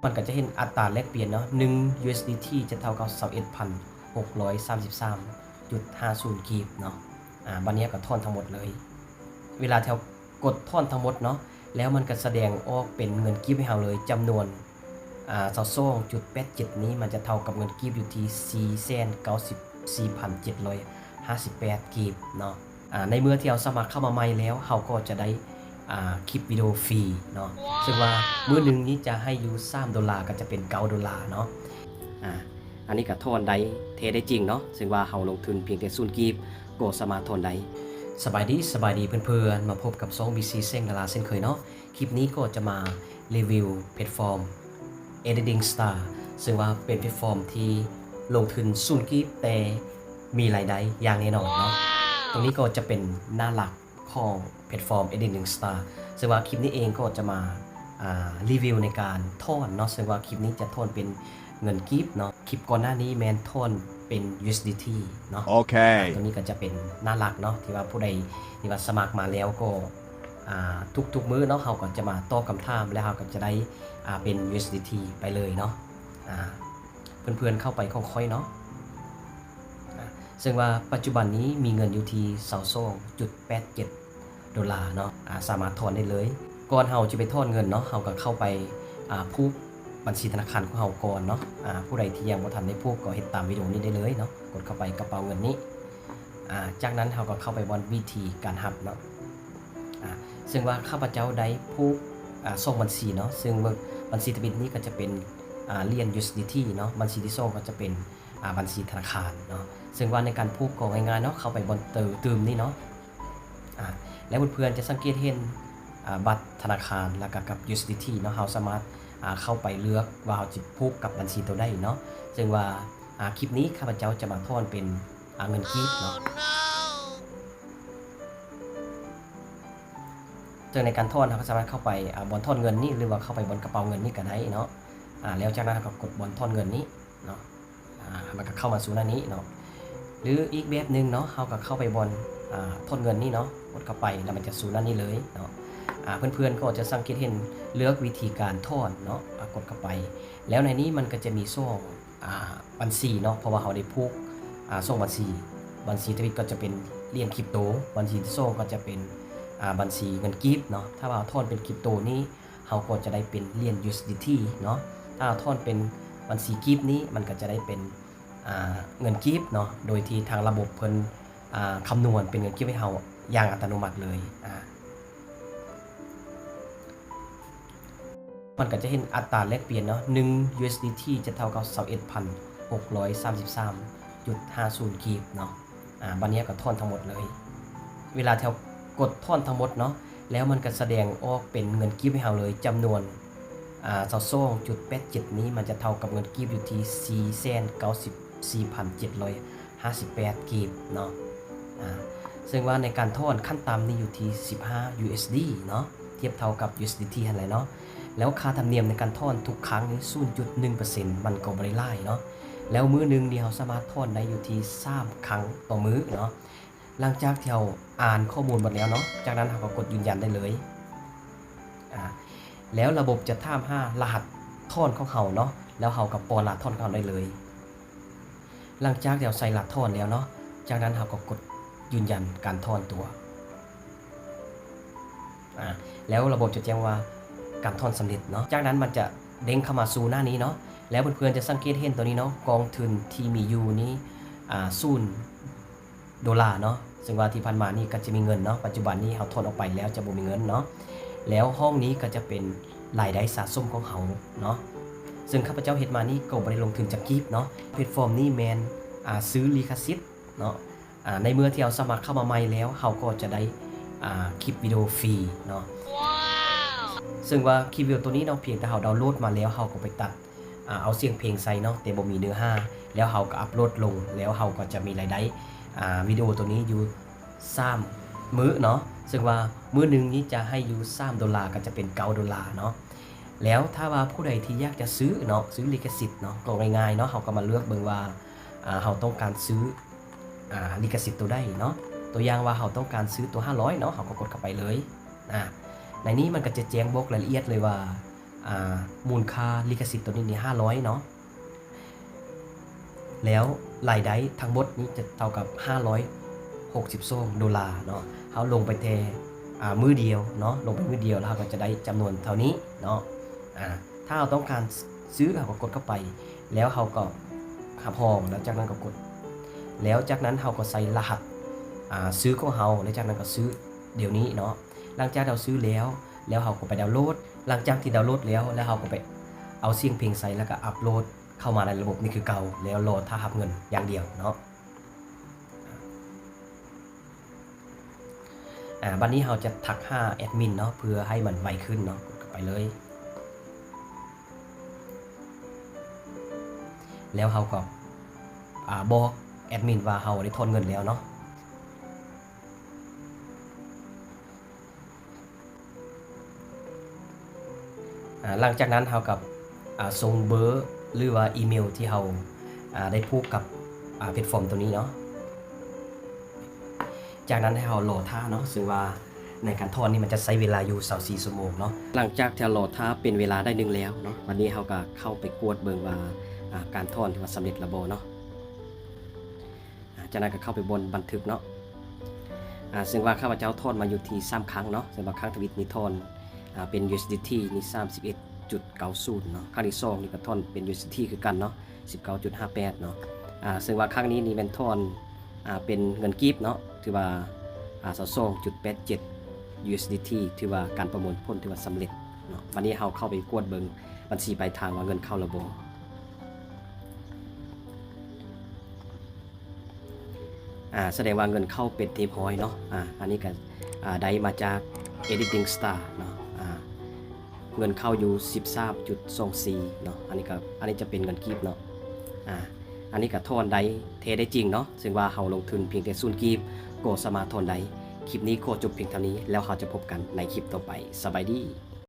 มันก็จะเห็นอัตราแลกเปลี่ยนเนาะ1 USDT จะเท่ากับ 21,633.50 กีบเนาะบัดนี้ก็ทอนทั้งหมดเลยเวลาแถวกดทอนทั้งหมดเนาะแล้วมันก็แสดงออกเป็นเงินกีบให้เราเลยจำนวน22.87นี้มันจะเท่ากับเงินกีบอยู่ที่494,758 กีบเนาะในเมื่อที่เราสมัครเข้ามาใหม่แล้วเราก็จะได้คลิปวิดีโอฟรีเนาะซึ่งว่ามื้อนึงนี้จะให้อยู่$3ก็จะเป็น$9เนาะอันนี้ก็ทอนได้เทได้จริงเนาะซึ่งว่าเราลงทุนเพียงแต่0กีบก็สามารถทอนได้สบายดีเพื่อนๆมาพบกับ2BC เซ้งดาราเช่นเคยเนาะคลิปนี้ก็จะมารีวิวแพลตฟอร์ม Editing Star ซึ่งว่าเป็นแพลตฟอร์มที่ลงทุน0กีบแต่มีรายได้อย่างแน่นอนเนาะตรงนี้ก็จะเป็นหน้าหลักของแพลตฟอร์ม Editing Star ซึ่งว่าคลิปนี้เองก็จะมารีวิวในการทอนเนาะซึ่งว่าคลิปนี้จะทอนเป็นเงินกีบเนาะคลิปก่อนหน้านี้แมนทอนเป็น USDT เนาะโอเคตัวนี้ก็จะเป็นหน้าหลักเนาะที่ว่าผู้ใดที่ว่าสมัครมาแล้วก็ทุกมื้อเนาะเขาก็จะมาตอบคำถามแล้วเขาก็จะได้เป็น USDT ไปเลยเนาะเพื่อนๆเข้าไปค่อยๆเนาะซึ่งว่าปัจจุบันนี้มีเงินอยู่ที่$22.87เนาะสามารถถอนได้เลยก่อนเราจะไปถอนเงินเนาะเราก็เข้าไปผูกบัญชีธนาคารของเราก่อนเนาะผู้ใดที่ยังบ่ทันได้ผูกก็เฮ็ดตามวิดีโอนี้ได้เลยเนาะกดเข้าไปกระเป๋าเงินนี้จากนั้นเราก็เข้าไปบนวิธีการหับเนาะซึ่งว่าข้าพเจ้าได้ผูกส่งบัญชีเนาะซึ่งบัญชีทะเบียนนี้ก็จะเป็นเหรียญ USDT เนาะบัญชีที่ส่งก็จะเป็นบัญชีธนาคารเนาะซึ่งว่าในการผูกก็ง่ายๆเนาะเข้าไปบนตืมนี่เนาะแล้วเพื่อนๆจะสังเกตเห็นบัตรธนาคารแล้วก็กับ USDT เนาะเราสามารถเข้าไปเลือกว่าเราจะผูกกับบัญชีตัวใดเนาะซึ่งว่าคลิปนี้ข้าพเจ้าจะมาทอนเป็นเงินกีบเนาะซึ่งในการทอนเราก็สามารถเข้าไปบนทอนเงินนี่หรือว่าเข้าไปบนกระเป๋าเงินนี่ก็ได้เนาะแล้วจากนั้นเราก็กดบนทอนเงินนี้เนาะมันก็เข้ามาสู่หน้านี้เนาะหรืออีกแบบนึงเนาะเราก็เข้าไปบนทอนเงินนี่เนาะกดเข้าไปแล้วมันจะสู่หน้านี้เลยเนาะเพื่อนๆก็จะสังเกตเห็นเลือกวิธีการทอนเนาะกดเข้าไปแล้วในนี้มันก็จะมีช่องบัญชีเนาะเพราะว่าเราได้ผูกช่องบัญชีทวิตก็จะเป็นเหรียญคริปโตบัญชีที่ช่องก็จะเป็นบัญชีเงินกีบเนาะถ้าเราทอนเป็นคริปโตนี้เราก็จะได้เป็นเหรียญ USDT เนาะถ้าเราทอนเป็นบัญชีกีบนี้มันก็จะได้เป็นเงินกีบเนาะโดยที่ทางระบบเพิ่นคำนวณเป็นเงินกีบให้เราอย่างอัตโนมัติเลยมันก็จะเห็นอัตราแลกเปลี่ยนเนาะ1 USDT จะเท่ากับ 21,633.50 กีบเนาะบัดนี้ก็ทอนทั้งหมดเลยเวลาแถวกดทอนทั้งหมดเนาะแล้วมันก็แสดงออกเป็นเงินกีบให้เราเลยจำนวน22.87นี้มันจะเท่ากับเงินกีบอยู่ที่494,758 กีบเนาะซึ่งว่าในการทอนขั้นต่ำนี่อยู่ที่15 USD เนาะเทียบเท่ากับ USDT หั่นแหละเนาะแล้วค่าธรรมเนียมในการทอนทุกครั้งนี้ 0.1% มันก็บ่ได้หลายเนาะแล้วมื้อนึงนี่เราสามารถทอนได้อยู่ที่3ครั้งต่อมื้อเนาะหลังจากที่เราอ่านข้อมูลหมดแล้วเนาะจากนั้นเราก็กดยืนยันได้เลยแล้วระบบจะถามหารหัสทอนของเราเนาะแล้วเราก็ป้อนรหัสทอนของเราได้เลยหลังจากที่เราใส่รหัสทอนแล้วเนาะจากนั้นเราก็กดยืนยันการทอนตัวแล้วระบบจะแจ้งว่าการทอนสำเร็จเนาะจากนั้นมันจะเด้งเข้ามาสู่หน้านี้เนาะแล้วเพื่อนๆจะสังเกตเห็นตัวนี้เนาะกองทุนที่มีอยู่นี้$0เนาะซึ่งว่าที่ผ่านมานี่ก็จะมีเงินเนาะปัจจุบันนี้เราถอนออกไปแล้วจะบ่มีเงินเนาะแล้วห้องนี้ก็จะเป็นรายได้สะสมของเขาเนาะซึ่งข้าพเจ้าเฮ็ดมานี่ก็บ่ได้ลงทุนจากกีบเนาะแพลตฟอร์มนี้แมนซื้อลิขสิทธิ์เนาะในเมื่อที่เราสมัครเข้ามาใหม่แล้วเราก็จะได้คลิปวิดีโอฟรีเนาะซึ่งว่าคลิปวิดีโอตัวนี้เนาะเพียงแต่เราดาวน์โหลดมาแล้วเราก็ไปตัดเอาเสียงเพลงใส่เนาะแต่บ่มีเนื้อหาแล้วเราก็อัปโหลดลงแล้วเราก็จะมีรายได้วิดีโอตัวนี้อยู่3มื้อเนาะซึ่งว่ามื้อนึงนี้จะให้อยู่$3ก็จะเป็น$9เนาะแล้วถ้าว่าผู้ใดที่อยากจะซื้อเนาะซื้อลิขสิทธิ์เนาะก็ง่ายๆเนาะเราก็มาเลือกเบิ่งว่าเราต้องการซื้อลิขสิทธิ์ตัวใดเนาะตัวอย่างว่าเราต้องการซื้อตัว500เนาะเราก็กดเข้าไปเลยในนี้มันก็จะแจ้งบอกรายละเอียดเลยว่า มูลค่าลิขสิทธิ์ตัวนี้นี่500เนาะแล้วรายได้ทั้งหมดนี้จะเท่ากับ$560เนาะเฮาลงไปแทมือเดียวเนาะลงไปมือเดียวแล้วเราก็จะได้จำนวนเท่านี้เนาะถ้าเราต้องการซื้อเราก็กดเข้าไปแล้วเราก็หับห้องแล้วจากนั้นก็กดแล้วจากนั้นเราก็ใส่รหัสซื้อของเราแล้วจากนั้นก็ซื้อเดี๋ยวนี้เนาะหลังจากเราซื้อแล้วเราก็ไปดาวน์โหลดหลังจากที่ดาวน์โหลดแล้วเราก็ไปเอาเสียงเพลงใส่แล้วก็อัปโหลดเข้ามาในระบบนี่คือเก่าแล้วรอถ้าหับเงินอย่างเดียวเนาะบัดนี้เราจะทักหาแอดมินเนาะเพื่อให้มันไวขึ้นเนาะกดเข้าไปเลยแล้วเราก็บอกแอดมินว่าเราได้ทอนเงินแล้วเนาะหลังจากนั้นเรากับส่งเบอร์หรือว่าอีเมลที่เราได้ผูกกับแพลตฟอร์มตัวนี้เนาะจากนั้นให้เรารอท่าเนาะซึ่งว่าในการทอนนี่มันจะใช้เวลาอยู่24ชั่วโมงเนาะหลังจากที่รอท่าเป็นเวลาได้นึงแล้วเนาะวันนี้เราก็เข้าไปกวดเบิ่งว่าการทอนที่ว่าสำเร็จระบบเนาะจากนั้นก็เข้าไปบนบันทึกเนาะซึ่งว่าข้าพเจ้าทอนมาอยู่ที่3ครั้งเนาะซึ่งว่าครั้งทวิตนี้ทอนเป็น USDT นี่31.90เนาะครั้งที่2นี่ก็ทอนเป็น USDT คือกันเนาะ19.58เนาะซึ่งว่าครั้งนี้นี่เป็นทอนเป็นเงินกีบเนาะถือว่า22.87 USDT ถือว่าการประมวลผลถือว่าสำเร็จเนาะวันนี้เราเข้าไปกวดเบิ่งบัญชีปลายทางว่าเงินเข้าระบบแสดงว่าเงินเข้าเป็นเรียบร้อยเนาะอันนี้ก็ได้มาจาก Editing Star เนาะเงินเข้าอยู่ 13.24 เนาะอันนี้จะเป็นเงินกีบเนาะอันนี้ก็ทอนได้เทได้จริงเนาะซึ่งว่าเราลงทุนเพียงแต่0กีบก็สามารถทอนได้คลิปนี้ก็จบเพียงเท่านี้แล้วเราจะพบกันในคลิปต่อไปสบายดี